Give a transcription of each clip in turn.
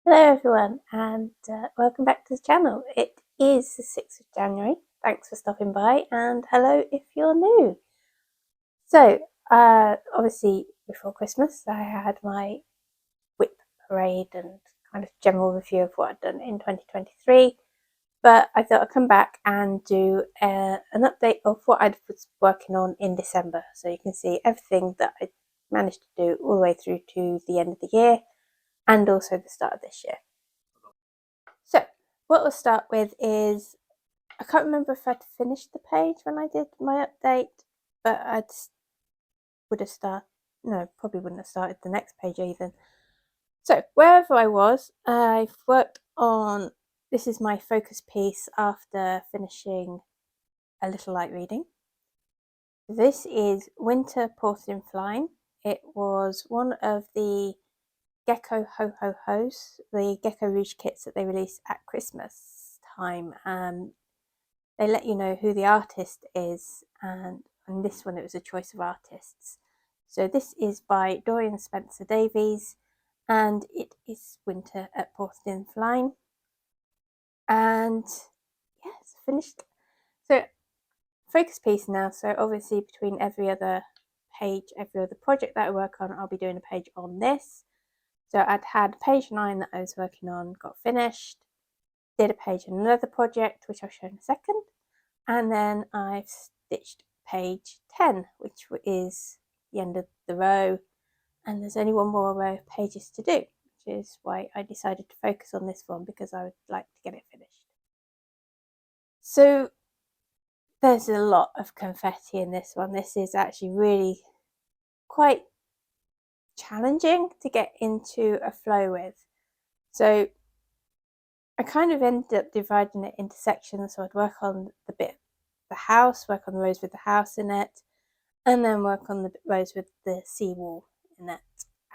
Hello everyone and welcome back to the channel. It is the 6th of January. Thanks for stopping by and hello if you're new. So obviously before Christmas I had my whip parade and kind of general review of what I'd done in 2023, but I thought I'd come back and do an update of what I was working on in December, so you can see everything that I managed to do all the way through to the end of the year and also the start of this year. So what we'll start with is, I can't remember if I'd finished the page when I did my update, but probably wouldn't have started the next page even. So wherever I was, I've worked on, this is my focus piece after finishing A Little Light Reading. This is Winter Porcelain Flying. It was one of the Gecko Ho Ho Ho's, the Gecko Rouge kits that they released at Christmas time. They let you know who the artist is, and on this one it was a choice of artists. So this is by Dorian Spencer Davies, and it is Winter at Porcelain Flying. And yes, finished. So focus piece now. So obviously between every other page, every other project that I work on, I'll be doing a page on this. So I'd had page 9 that I was working on, got finished, did a page on another project, which I'll show in a second, and then I've stitched page 10, which is the end of the row, and there's only one more row of pages to do, which is why I decided to focus on this one, because I would like to get it finished. So there's a lot of confetti in this one. This is actually really quite challenging to get into a flow with. So I kind of ended up dividing it into sections. So I'd work on the bit of the house, work on the rows with the house in it, and then work on the rows with the seawall in it.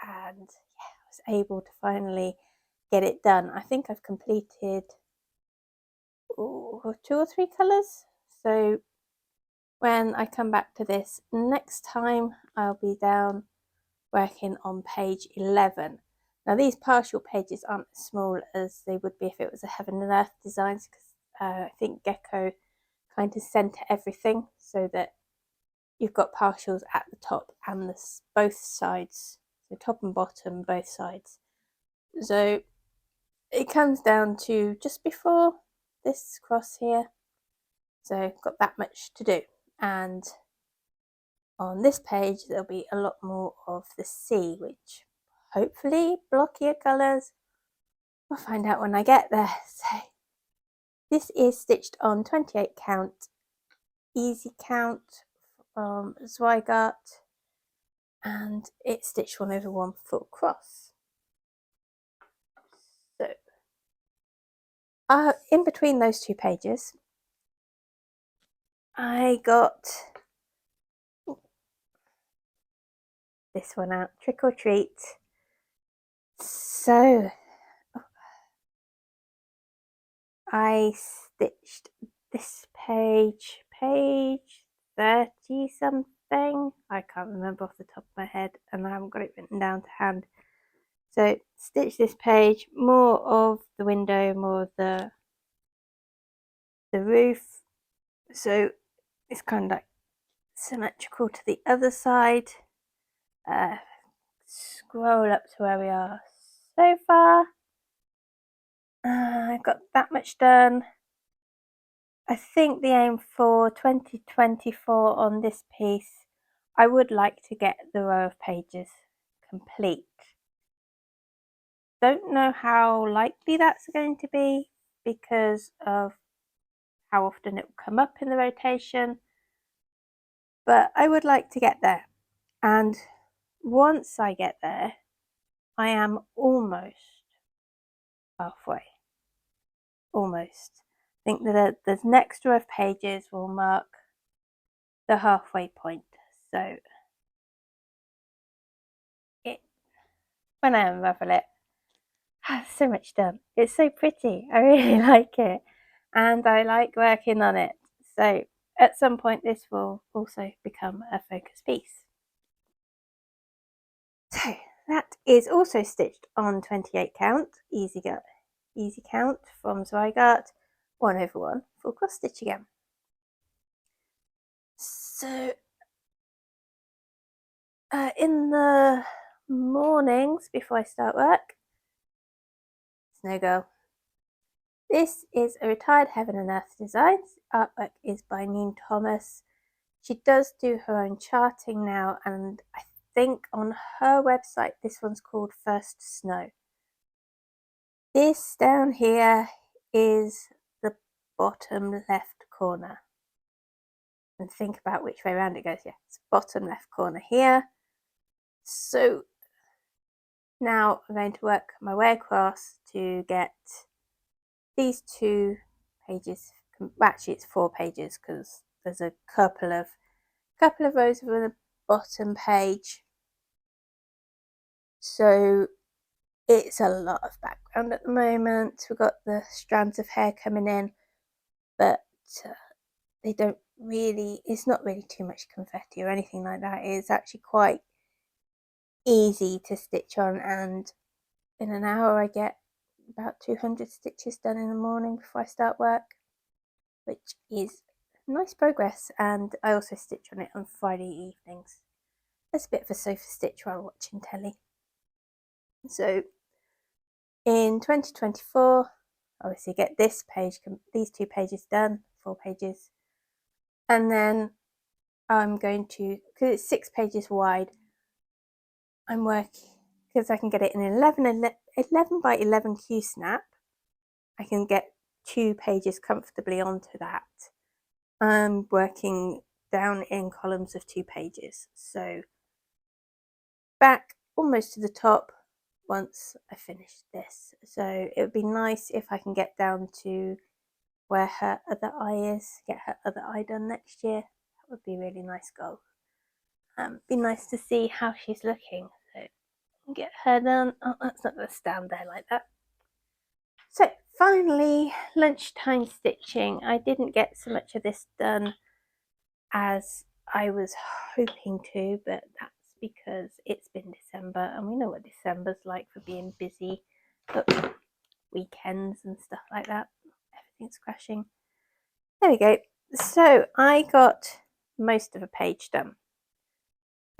And yeah, I was able to finally get it done. I think I've completed 2 or 3 colours. So when I come back to this next time, I'll be down working on page 11. Now these partial pages aren't as small as they would be if it was a Heaven and Earth designs, because I think Gecko kind of centre everything so that you've got partials at the top and both sides, so top and bottom, both sides. So it comes down to just before this cross here, so I've got that much to do. And on this page there'll be a lot more of the sea, which hopefully blockier colours. We'll find out when I get there. So this is stitched on 28 count easy count from Zweigart, and it's stitched 1 over 1 full cross. So in between those 2 pages I got this one out, Trick or Treat. So I stitched this page 30 something, I can't remember off the top of my head, and I haven't got it written down to hand. So stitch this page, more of the window, more of the roof, so it's kind of like symmetrical to the other side. Scroll up to where we are so far. I got that much done. I think the aim for 2024 on this piece, I would like to get the row of pages complete. Don't know how likely that's going to be because of how often it will come up in the rotation, but I would like to get there. And once I get there, I am almost halfway. Almost. I think that the next row of pages will mark the halfway point. So when I unravel it, I have so much done. It's so pretty. I really like it, and I like working on it. So at some point this will also become a focus piece. So that is also stitched on 28 count, easy count from Zweigart, 1/1, full cross stitch again. So in the mornings before I start work, Snow Girl. This is a retired Heaven and Earth designs. Artwork is by Neen Thomas. She does do her own charting now, and I think on her website this one's called First Snow. This down here is the bottom left corner. And think about which way around it goes. Yeah, it's bottom left corner here. So now I'm going to work my way across to get these 2 pages. Actually, it's 4 pages because there's a couple of rows over the bottom page. So it's a lot of background at the moment. We've got the strands of hair coming in, but they don't really, it's not really too much confetti or anything like that. It's actually quite easy to stitch on, and in an hour I get about 200 stitches done in the morning before I start work, which is nice progress. And I also stitch on it on Friday evenings. It's a bit of a sofa stitch while watching telly. So in 2024, obviously get this page, these 2 pages done, 4 pages, and then I'm going to, because it's 6 pages wide, I'm working, because I can get it in 11 by 11 Q snap, I can get 2 pages comfortably onto that. I'm working down in columns of 2 pages, so back almost to the top once I finish this. So it would be nice if I can get down to where her other eye is, get her other eye done next year. That would be a really nice goal. Be nice to see how she's looking. So get her done. Oh, that's not going to stand there like that. So finally, lunchtime stitching. I didn't get so much of this done as I was hoping to, but that's because it's been December, and we know what December's like for being busy. Oops, weekends and stuff like that. Everything's crashing. There we go. So I got most of a page done.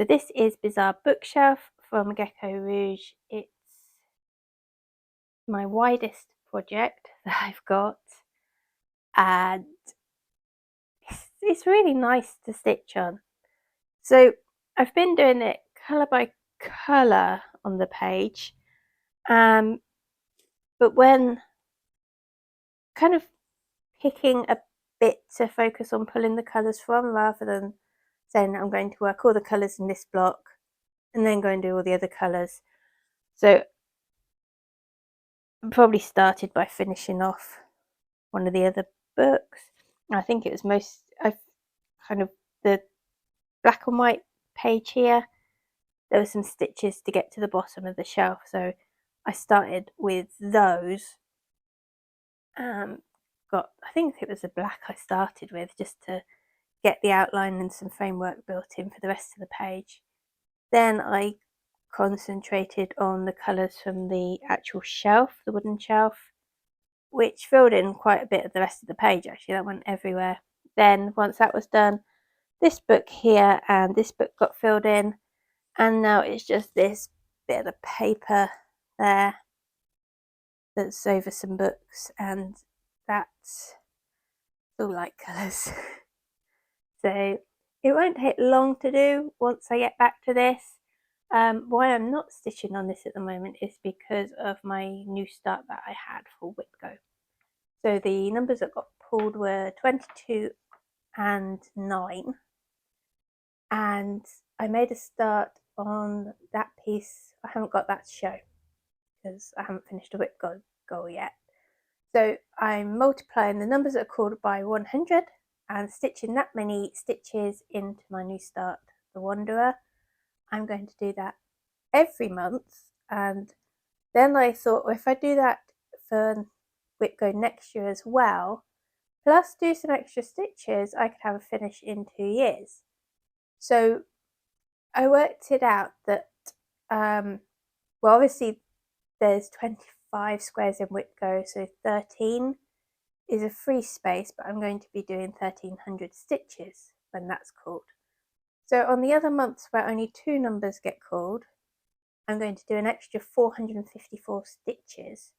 So this is Bizarre Bookshelf from Gecko Rouge. It's my widest project that I've got, and it's really nice to stitch on. So I've been doing it colour by colour on the page, but when kind of picking a bit to focus on pulling the colours from, rather than saying I'm going to work all the colours in this block and then go and do all the other colours. So I probably started by finishing off one of the other books. I think it was the black and white page here. There were some stitches to get to the bottom of the shelf, so I started with those. I think it was the black I started with, just to get the outline and some framework built in for the rest of the page. Then I concentrated on the colours from the actual shelf, the wooden shelf, which filled in quite a bit of the rest of the page. Actually, that went everywhere. Then once that was done, this book here and this book got filled in, and now it's just this bit of the paper there that's over some books, and that's all light colours. So it won't take long to do once I get back to this. Why I'm not stitching on this at the moment is because of my new start that I had for Whipgo. So the numbers that got pulled were 22 and 9, and I made a start on that piece. I haven't got that to show because I haven't finished a Whipgo goal yet. So I'm multiplying the numbers that are called by 100 and stitching that many stitches into my new start, the Wanderer. I'm going to do that every month, and then I thought, well, if I do that for Whipgo next year as well, plus do some extra stitches, I could have a finish in 2 years. So I worked it out that well, obviously there's 25 squares in Whitgo, so 13 is a free space, but I'm going to be doing 1300 stitches when that's called. So on the other months where only 2 numbers get called, I'm going to do an extra 454 stitches,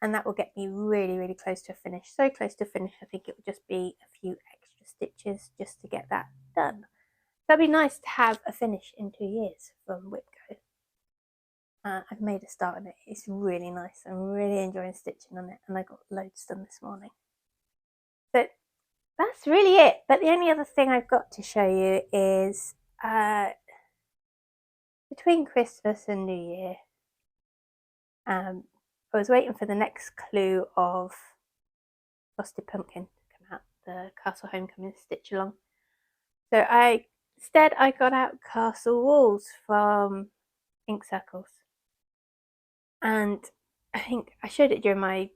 and that will get me really, really close to a finish. So close to finish, I think it will just be a few extra stitches just to get that done. That'd be nice to have a finish in 2 years from Whitgo. I've made a start on it. It's really nice. I'm really enjoying stitching on it, and I got loads done this morning. So that's really it. But the only other thing I've got to show you is between Christmas and New Year, I was waiting for the next clue of Frosted Pumpkin to come out, the Castle Homecoming stitch along. So instead I got out Castle Walls from Ink Circles, and I think I showed it during my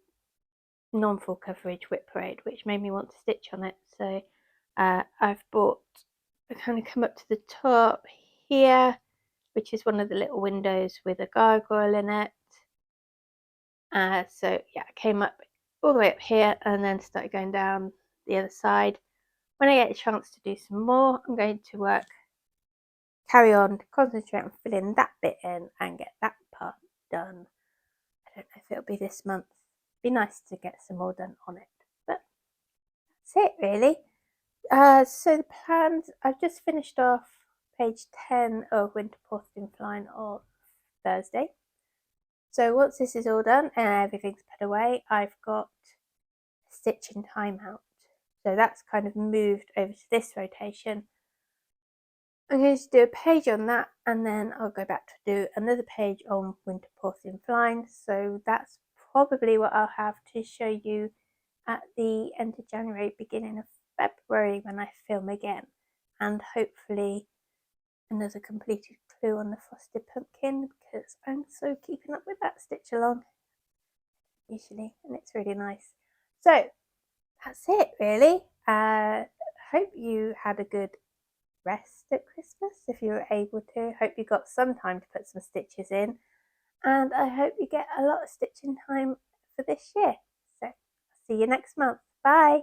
non-full coverage Whip Parade, which made me want to stitch on it. So I've bought, I kind of come up to the top here, which is one of the little windows with a gargoyle in it. So yeah, I came up all the way up here and then started going down the other side. When I get a chance to do some more, I'm going to carry on, concentrate on filling that bit in and get that part done. I don't know if it'll be this month. It'd be nice to get some more done on it, but that's it really. So the plans, I've just finished off page 10 of Winter Porcelain Flying on Thursday. So once this is all done and everything's put away, I've got stitching timeout. So that's kind of moved over to this rotation. I'm going to do a page on that, and then I'll go back to do another page on Winter Porcelain Flying. So that's probably what I'll have to show you at the end of January, beginning of February when I film again, and hopefully another completed clue on the Frosted Pumpkin, because I'm so keeping up with that stitch along usually, and it's really nice. So that's it really. Hope you had a good rest at Christmas if you were able to. Hope you got some time to put some stitches in, and I hope you get a lot of stitching time for this year. So see you next month. Bye.